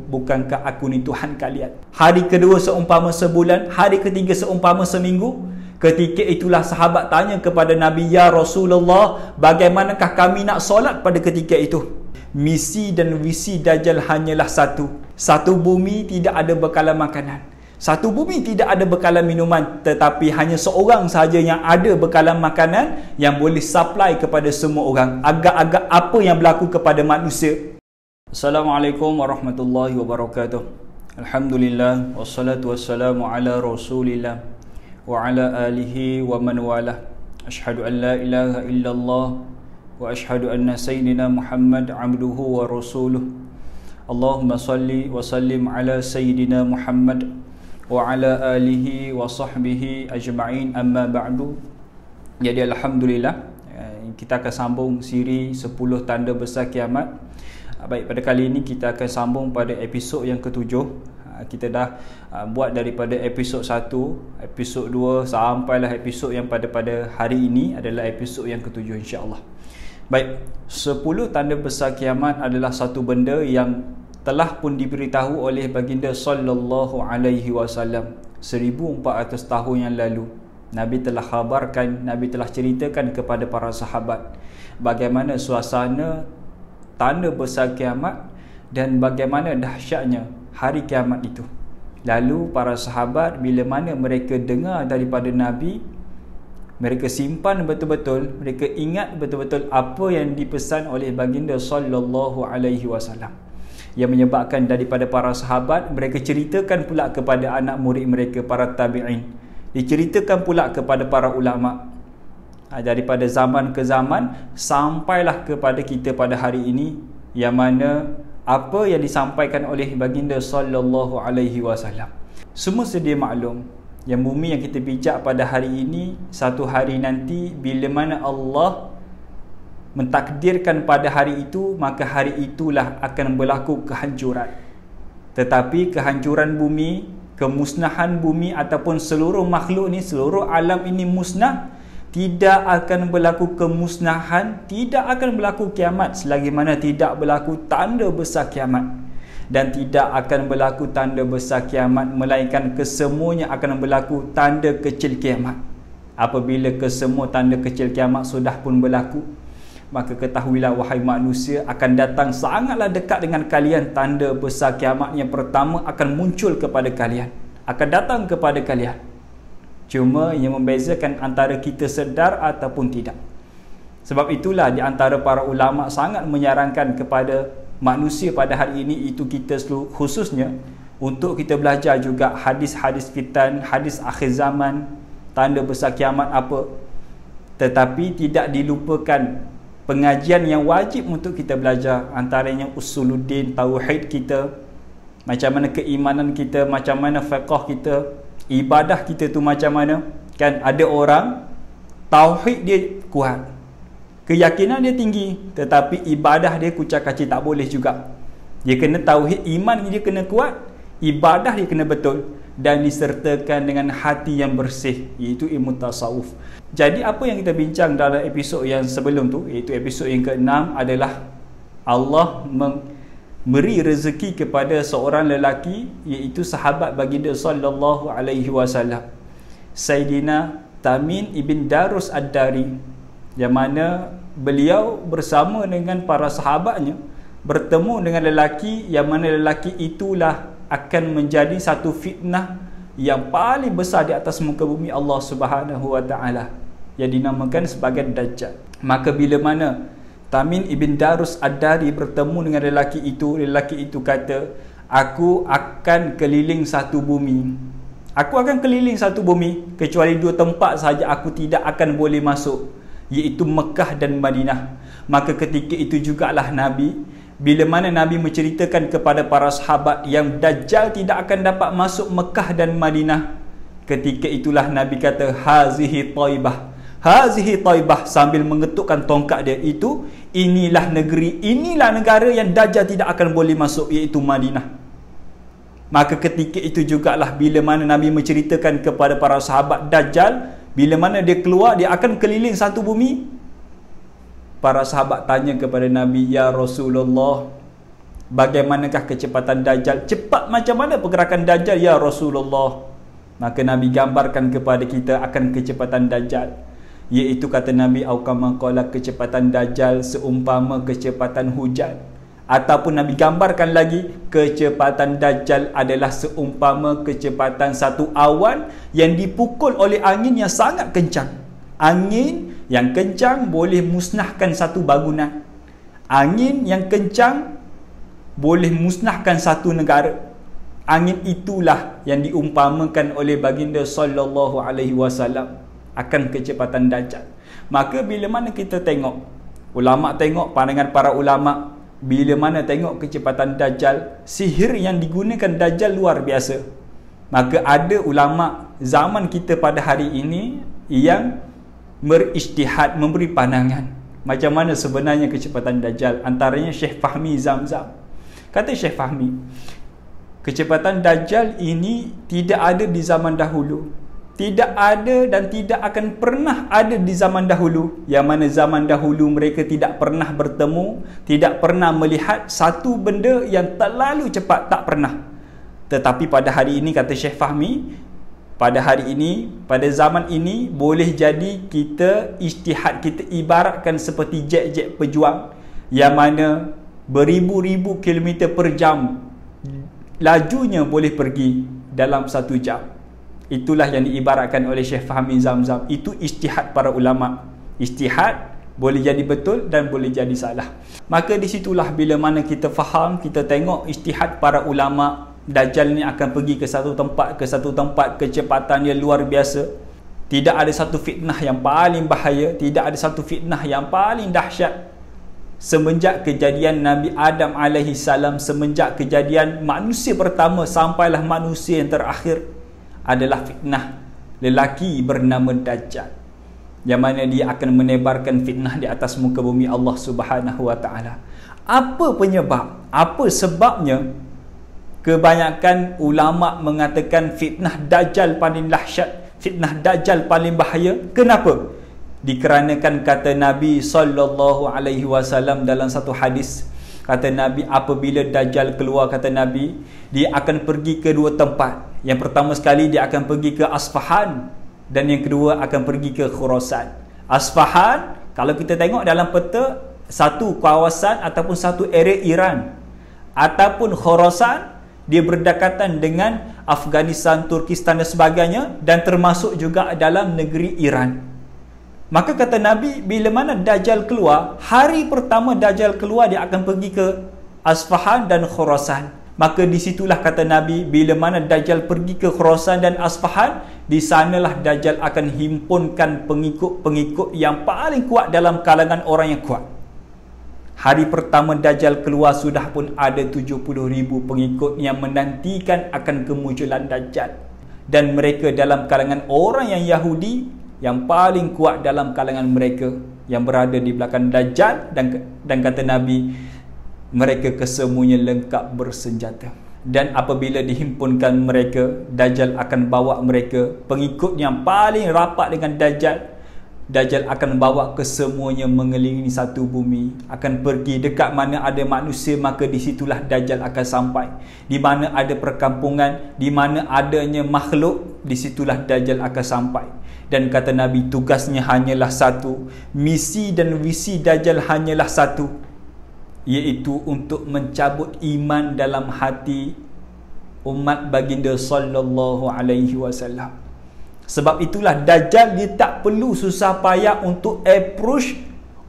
Bukankah aku ni Tuhan kalian? Hari kedua seumpama sebulan, hari ketiga seumpama seminggu. Ketika itulah sahabat tanya kepada Nabi, ya Rasulullah, bagaimanakah kami nak solat pada ketika itu? Misi dan visi Dajjal hanyalah satu. Satu bumi tidak ada bekalan makanan. Satu bumi tidak ada bekalan minuman. Tetapi hanya seorang sahaja yang ada bekalan makanan yang boleh supply kepada semua orang. Agak-agak apa yang berlaku kepada manusia. Assalamualaikum warahmatullahi wabarakatuh. Alhamdulillah, wassalatu wassalamu ala rasulillah wa ala alihi wa man walah. Ashhadu an la ilaha illallah wa ashhadu anna sayyidina Muhammad abduhu wa rasuluh. Allahumma salli wa sallim ala sayyidina Muhammad wa ala alihi wa sahbihi ajma'in, amma ba'du. Jadi alhamdulillah, kita akan sambung siri 10 tanda besar kiamat. Baik, pada kali ini kita akan sambung pada episod yang ke-7. Kita dah buat daripada episod 1, episod 2 sampailah episod yang pada hari ini adalah episod yang ke-7 insya-Allah. Baik, 10 tanda besar kiamat adalah satu benda yang telah pun diberitahu oleh baginda sallallahu alaihi wasallam 1400 tahun yang lalu. Nabi telah khabarkan, Nabi telah ceritakan kepada para sahabat bagaimana suasana tanda besar kiamat dan bagaimana dahsyatnya hari kiamat itu. Lalu para sahabat bila mana mereka dengar daripada Nabi, mereka simpan betul-betul, mereka ingat betul-betul apa yang dipesan oleh baginda sallallahu alaihi wasallam. Yang menyebabkan daripada para sahabat, mereka ceritakan pula kepada anak murid mereka, para tabi'in. Diceritakan pula kepada para ulama. Daripada zaman ke zaman sampailah kepada kita pada hari ini, yang mana apa yang disampaikan oleh baginda sallallahu alaihi wasallam. Semua sedia maklum yang bumi yang kita bijak pada hari ini, satu hari nanti bila mana Allah mentakdirkan pada hari itu, maka hari itulah akan berlaku kehancuran. Tetapi kehancuran bumi, kemusnahan bumi ataupun seluruh makhluk ni, seluruh alam ini musnah, tidak akan berlaku kemusnahan, tidak akan berlaku kiamat selagi mana tidak berlaku tanda besar kiamat. Dan tidak akan berlaku tanda besar kiamat melainkan kesemuanya akan berlaku tanda kecil kiamat. Apabila kesemua tanda kecil kiamat sudah pun berlaku, maka ketahuilah wahai manusia, akan datang sangatlah dekat dengan kalian tanda besar kiamat yang pertama akan muncul kepada kalian, akan datang kepada kalian. Cuma yang membezakan antara kita sedar ataupun tidak. Sebab itulah di antara para ulama sangat menyarankan kepada manusia pada hari ini, itu kita khususnya, untuk kita belajar juga hadis-hadis fitan, hadis akhir zaman, tanda besar kiamat apa. Tetapi tidak dilupakan pengajian yang wajib untuk kita belajar, antaranya usuluddin, tauhid kita, macam mana keimanan kita, macam mana fiqh kita, ibadah kita tu macam mana. Kan ada orang tauhid dia kuat, keyakinan dia tinggi, tetapi ibadah dia kucak-kacir, tak boleh juga. Dia kena tauhid, iman dia kena kuat, ibadah dia kena betul, dan disertakan dengan hati yang bersih, iaitu ilmu tasawuf. Jadi apa yang kita bincang dalam episod yang sebelum tu, iaitu episod yang ke-6, adalah Allah memberi rezeki kepada seorang lelaki, iaitu sahabat baginda sallallahu alaihi wasallam, Sayyidina Tamim ibn Darus Ad-Dari, yang mana beliau bersama dengan para sahabatnya bertemu dengan lelaki, yang mana lelaki itulah akan menjadi satu fitnah yang paling besar di atas muka bumi Allah Subhanahu wa taala, yang dinamakan sebagai Dajjal. Maka bila mana Tamim ibn Darus Ad-Dari bertemu dengan lelaki itu kata, aku akan keliling satu bumi. Aku akan keliling satu bumi, kecuali 2 tempat sahaja aku tidak akan boleh masuk, iaitu Mekah dan Madinah. Maka ketika itu jugalah Nabi, bila mana Nabi menceritakan kepada para sahabat yang Dajjal tidak akan dapat masuk Mekah dan Madinah, ketika itulah Nabi kata, hazihi Taibah, hazihi Taibah, sambil mengetukkan tongkat dia, itu inilah negeri, inilah negara yang Dajjal tidak akan boleh masuk, iaitu Madinah. Maka ketika itu jugalah bila mana Nabi menceritakan kepada para sahabat Dajjal, bila mana dia keluar, dia akan keliling satu bumi. Para sahabat tanya kepada Nabi, ya Rasulullah, bagaimanakah kecepatan Dajjal? Cepat macam mana pergerakan Dajjal ya Rasulullah? Maka Nabi gambarkan kepada kita akan kecepatan Dajjal, iaitu kata Nabi, au kama qala, kecepatan Dajjal seumpama kecepatan hujan. Ataupun Nabi gambarkan lagi, kecepatan Dajjal adalah seumpama kecepatan satu awan yang dipukul oleh angin yang sangat kencang. Angin yang kencang boleh musnahkan satu bangunan. Angin yang kencang boleh musnahkan satu negara. Angin itulah yang diumpamakan oleh baginda sallallahu alaihi wasallam akan kecepatan Dajjal. Maka bila mana kita tengok, ulama tengok pandangan para ulama, bila mana tengok kecepatan Dajjal, sihir yang digunakan Dajjal luar biasa. Maka ada ulama zaman kita pada hari ini yang berijtihad, memberi pandangan macam mana sebenarnya kecepatan Dajjal. Antaranya Syekh Fahmi Zamzam. Kata Syekh Fahmi, kecepatan Dajjal ini tidak ada di zaman dahulu. Tidak ada dan tidak akan pernah ada di zaman dahulu. Yang mana zaman dahulu mereka tidak pernah bertemu, tidak pernah melihat satu benda yang terlalu cepat, tak pernah. Tetapi pada hari ini, kata Syekh Fahmi, pada hari ini, pada zaman ini, boleh jadi kita ijtihad kita ibaratkan seperti jet-jet pejuang yang mana beribu-ribu kilometer per jam lajunya boleh pergi dalam 1 jam. Itulah yang diibaratkan oleh Syekh Fahmi Zamzam. Itu ijtihad para ulama. Ijtihad boleh jadi betul dan boleh jadi salah. Maka disitulah bila mana kita faham, kita tengok ijtihad para ulama, Dajjal ni akan pergi ke satu tempat, kecepatannya luar biasa. Tidak ada satu fitnah yang paling bahaya, tidak ada satu fitnah yang paling dahsyat semenjak kejadian Nabi Adam alaihi salam, semenjak kejadian manusia pertama sampailah manusia yang terakhir, adalah fitnah lelaki bernama Dajjal, yang mana dia akan menebarkan fitnah di atas muka bumi Allah Subhanahu wa taala. Apa penyebab? Apa sebabnya kebanyakan ulama mengatakan fitnah Dajjal paling dahsyat, fitnah Dajjal paling bahaya? Kenapa? Dikarenakan kata Nabi sallallahu alaihi wasallam dalam satu hadis, kata Nabi, apabila Dajjal keluar, kata Nabi, dia akan pergi ke 2 tempat. Yang pertama sekali dia akan pergi ke Asfahan, dan yang kedua akan pergi ke Khurasan. Asfahan, kalau kita tengok dalam peta, satu kawasan ataupun satu area Iran. Ataupun Khurasan, dia berdekatan dengan Afghanistan, Turkistan dan sebagainya, dan termasuk juga dalam negeri Iran. Maka kata Nabi, bila mana Dajjal keluar, hari pertama Dajjal keluar, dia akan pergi ke Asfahan dan Khurasan. Maka disitulah kata Nabi, bila mana Dajjal pergi ke Khurasan dan Asfahan, di sanalah Dajjal akan himpunkan pengikut-pengikut yang paling kuat dalam kalangan orang yang kuat. Hari pertama Dajjal keluar, sudah pun ada 70,000 pengikut yang menantikan akan kemunculan Dajjal. Dan mereka dalam kalangan orang yang Yahudi, yang paling kuat dalam kalangan mereka yang berada di belakang Dajjal, dan kata Nabi, mereka kesemuanya lengkap bersenjata. Dan apabila dihimpunkan mereka, Dajjal akan bawa mereka, pengikut yang paling rapat dengan Dajjal, Dajjal akan bawa kesemuanya mengelilingi satu bumi, akan pergi dekat mana ada manusia, maka disitulah Dajjal akan sampai. Di mana ada perkampungan, di mana adanya makhluk, disitulah Dajjal akan sampai. Dan kata Nabi, tugasnya hanyalah satu, misi dan visi Dajjal hanyalah satu, iaitu untuk mencabut iman dalam hati umat baginda sallallahu alaihi wasallam. Sebab itulah Dajjal dia tak perlu susah payah untuk approach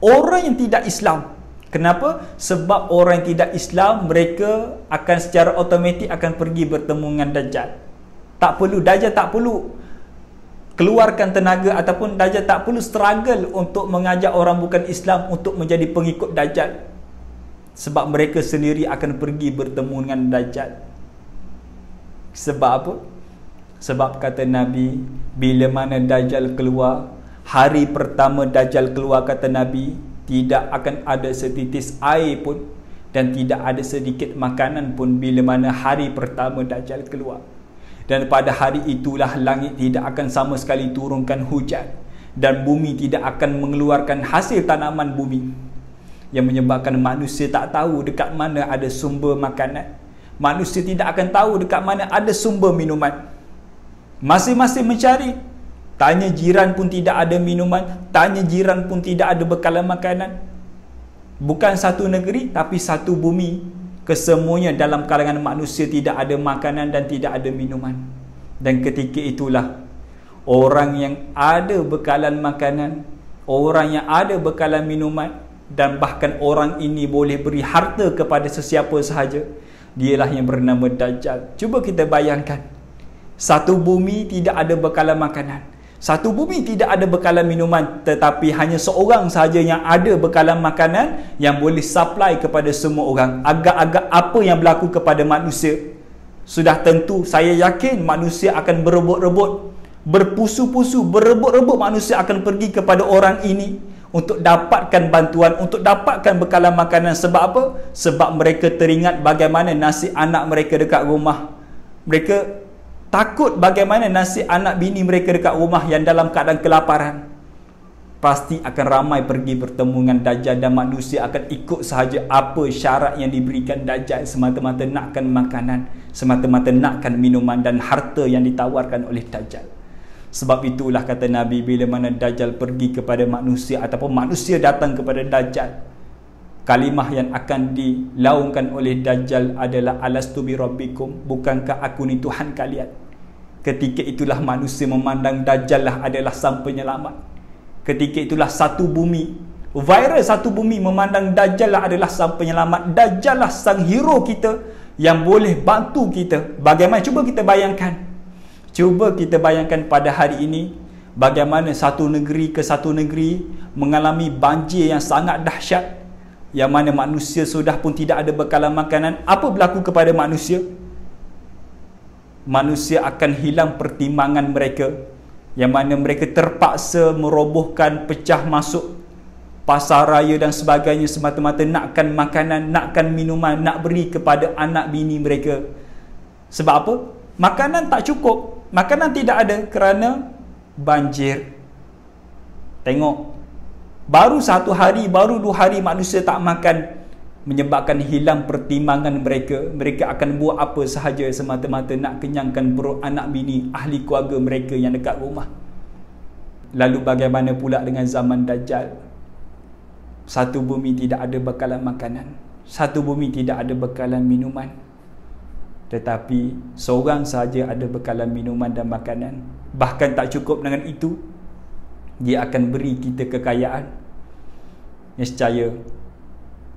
orang yang tidak Islam. Kenapa? Sebab orang yang tidak Islam, mereka akan secara automatik akan pergi bertemu dengan Dajjal. Tak perlu, Dajjal tak perlu keluarkan tenaga, ataupun Dajjal tak perlu struggle untuk mengajak orang bukan Islam untuk menjadi pengikut Dajjal. Sebab mereka sendiri akan pergi bertemu dengan Dajjal. Sebab apa? Sebab kata Nabi, bila mana Dajjal keluar, hari pertama Dajjal keluar, kata Nabi, tidak akan ada setitis air pun dan tidak ada sedikit makanan pun bila mana hari pertama Dajjal keluar. Dan pada hari itulah langit tidak akan sama sekali turunkan hujan, dan bumi tidak akan mengeluarkan hasil tanaman bumi. yang menyebabkan manusia tak tahu dekat mana ada sumber makanan. Manusia tidak akan tahu dekat mana ada sumber minuman. Masing-masing mencari. Tanya jiran pun tidak ada minuman, tanya jiran pun tidak ada bekalan makanan. Bukan satu negeri, tapi satu bumi. Kesemuanya dalam kalangan manusia tidak ada makanan dan tidak ada minuman. Dan ketika itulah orang yang ada bekalan makanan, orang yang ada bekalan minuman, dan bahkan orang ini boleh beri harta kepada sesiapa sahaja, dialah yang bernama Dajjal. Cuba kita bayangkan, satu bumi tidak ada bekalan makanan, satu bumi tidak ada bekalan minuman, tetapi hanya seorang sahaja yang ada bekalan makanan yang boleh supply kepada semua orang. Agak-agak apa yang berlaku kepada manusia? Sudah tentu saya yakin manusia akan berebut-rebut, berpusu-pusu, berebut-rebut manusia akan pergi kepada orang ini untuk dapatkan bantuan, untuk dapatkan bekalan makanan. Sebab apa? Sebab mereka teringat bagaimana nasib anak mereka dekat rumah. Mereka takut bagaimana nasib anak bini mereka dekat rumah yang dalam keadaan kelaparan. Pasti akan ramai pergi bertemu dengan Dajjal dan manusia akan ikut sahaja apa syarat yang diberikan Dajjal, semata-mata nakkan makanan, semata-mata nakkan minuman dan harta yang ditawarkan oleh Dajjal. Sebab itulah kata Nabi, bila mana Dajjal pergi kepada manusia ataupun manusia datang kepada Dajjal, kalimah yang akan dilaungkan oleh Dajjal adalah alastu bi rabbikum, bukankah aku ni Tuhan kalian? Ketika itulah manusia memandang Dajjal lah adalah sang penyelamat. Ketika itulah satu bumi, virus satu bumi memandang Dajjal lah adalah sang penyelamat. Dajjal lah sang hero kita yang boleh bantu kita. Bagaimana? Cuba kita bayangkan. Cuba kita bayangkan pada hari ini, bagaimana satu negeri ke satu negeri mengalami banjir yang sangat dahsyat, yang mana manusia sudah pun tidak ada bekalan makanan. Apa berlaku kepada manusia? Manusia akan hilang pertimbangan mereka, yang mana mereka terpaksa merobohkan, pecah masuk pasar raya dan sebagainya, semata-mata nakkan makanan, nakkan minuman, nak beri kepada anak bini mereka. Sebab apa? Makanan tak cukup, makanan tidak ada kerana banjir. Tengok, baru satu hari, baru 2 hari manusia tak makan, menyebabkan hilang pertimbangan mereka. Mereka akan buat apa sahaja semata-mata nak kenyangkan perut anak bini, ahli keluarga mereka yang dekat rumah. Lalu bagaimana pula dengan zaman Dajjal? Satu bumi tidak ada bekalan makanan, satu bumi tidak ada bekalan minuman, tetapi seorang sahaja ada bekalan minuman dan makanan. Bahkan tak cukup dengan itu, dia akan beri kita kekayaan. Nescaya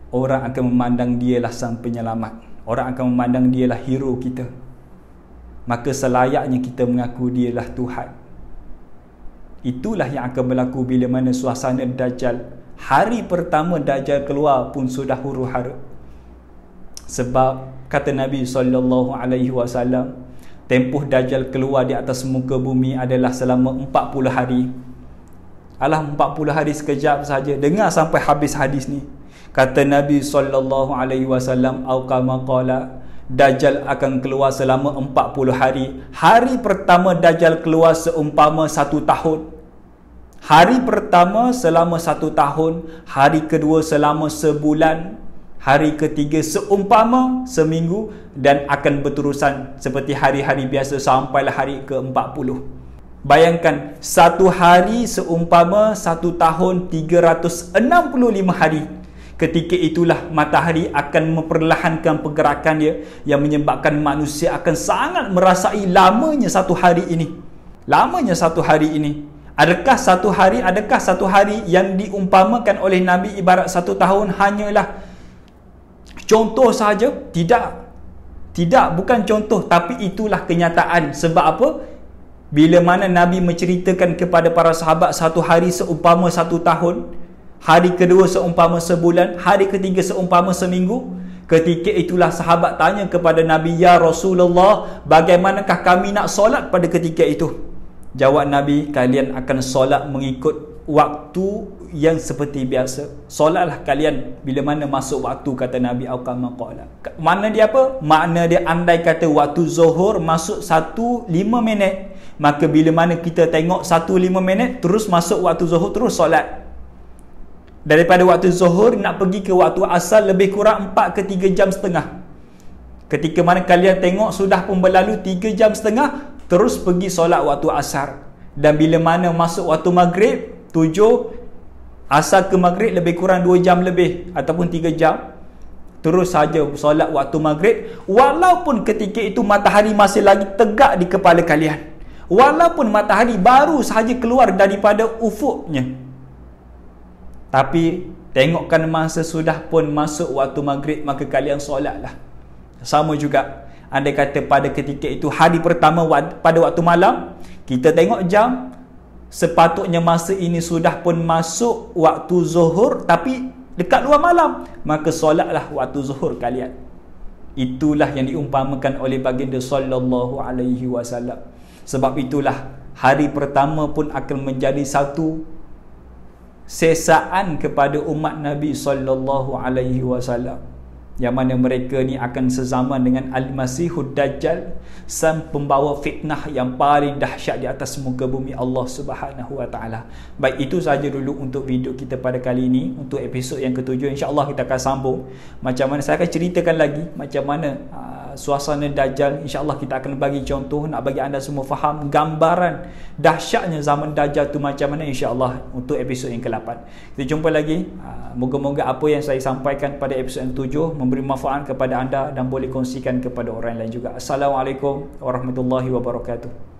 orang akan memandang dialah sang penyelamat, orang akan memandang dialah hero kita. Maka selayaknya kita mengaku dialah Tuhan. Itulah yang akan berlaku bila mana suasana Dajjal. Hari pertama Dajjal keluar pun sudah huru-hara. Sebab kata Nabi SAW, tempoh Dajjal keluar di atas muka bumi adalah selama 40 hari. Alah, 40 hari sekejap saja. Dengar sampai habis hadis ni. Kata Nabi SAW, au kama qala, Dajjal akan keluar selama 40 hari. Hari pertama Dajjal keluar seumpama 1 tahun. Hari pertama selama 1 tahun, hari kedua selama sebulan, hari ketiga seumpama seminggu, dan akan berterusan seperti hari-hari biasa sampailah hari ke-40. Bayangkan, 1 hari seumpama 1 tahun, 365 hari. Ketika itulah matahari akan memperlahankan pergerakan dia, yang menyebabkan manusia akan sangat merasai lamanya 1 hari ini. Lamanya 1 hari ini. Adakah satu hari yang diumpamakan oleh Nabi ibarat 1 tahun hanyalah contoh sahaja? Tidak, bukan contoh, tapi itulah kenyataan. Sebab apa? Bila mana Nabi menceritakan kepada para sahabat 1 hari seumpama 1 tahun, hari kedua seumpama sebulan, hari ketiga seumpama seminggu, ketika itulah sahabat tanya kepada Nabi, "Ya Rasulullah, bagaimanakah kami nak solat pada ketika itu?" Jawab Nabi, "Kalian akan solat mengikut waktu yang seperti biasa. Solatlah kalian bila mana masuk waktu," kata Nabi. Makna dia apa? Makna dia, andai kata waktu zuhur masuk 1:05 minit, maka bila mana kita tengok 1:05 minit, terus masuk waktu zuhur, terus solat. Daripada waktu zuhur nak pergi ke waktu asar lebih kurang 4 ke 3 jam setengah. Ketika mana kalian tengok sudah pun berlalu 3 jam setengah, terus pergi solat waktu asar. Dan bila mana masuk waktu maghrib 7, asar ke maghrib lebih kurang 2 jam lebih ataupun 3 jam, terus saja solat waktu maghrib, walaupun ketika itu matahari masih lagi tegak di kepala kalian, walaupun matahari baru sahaja keluar daripada ufuknya. Tapi tengokkan masa sudah pun masuk waktu maghrib, maka kalian solatlah. Sama juga, andai kata pada ketika itu hari pertama pada waktu malam, kita tengok jam, sepatutnya masa ini sudah pun masuk waktu zuhur, tapi dekat luar malam, maka solatlah waktu zuhur kalian. Itulah yang diumpamakan oleh baginda sallallahu alaihi wasallam. Sebab itulah hari pertama pun akan menjadi satu sesaan kepada umat Nabi sallallahu alaihi wasallam, yang mana mereka ni akan sezaman dengan Al-Masihud Dajjal, sang pembawa fitnah yang paling dahsyat di atas muka bumi Allah Subhanahu wa taala. Baik, itu saja dulu untuk video kita pada kali ini, untuk episod yang ke-7. Insya-Allah kita akan sambung macam mana, saya akan ceritakan lagi macam mana suasana Dajjal. InsyaAllah kita akan bagi contoh, nak bagi anda semua faham gambaran dahsyatnya zaman Dajjal tu macam mana, insyaAllah untuk episod yang ke-8. Kita jumpa lagi. Moga-moga apa yang saya sampaikan pada episod yang ke-7 memberi manfaat kepada anda dan boleh kongsikan kepada orang lain juga. Assalamualaikum warahmatullahi wabarakatuh.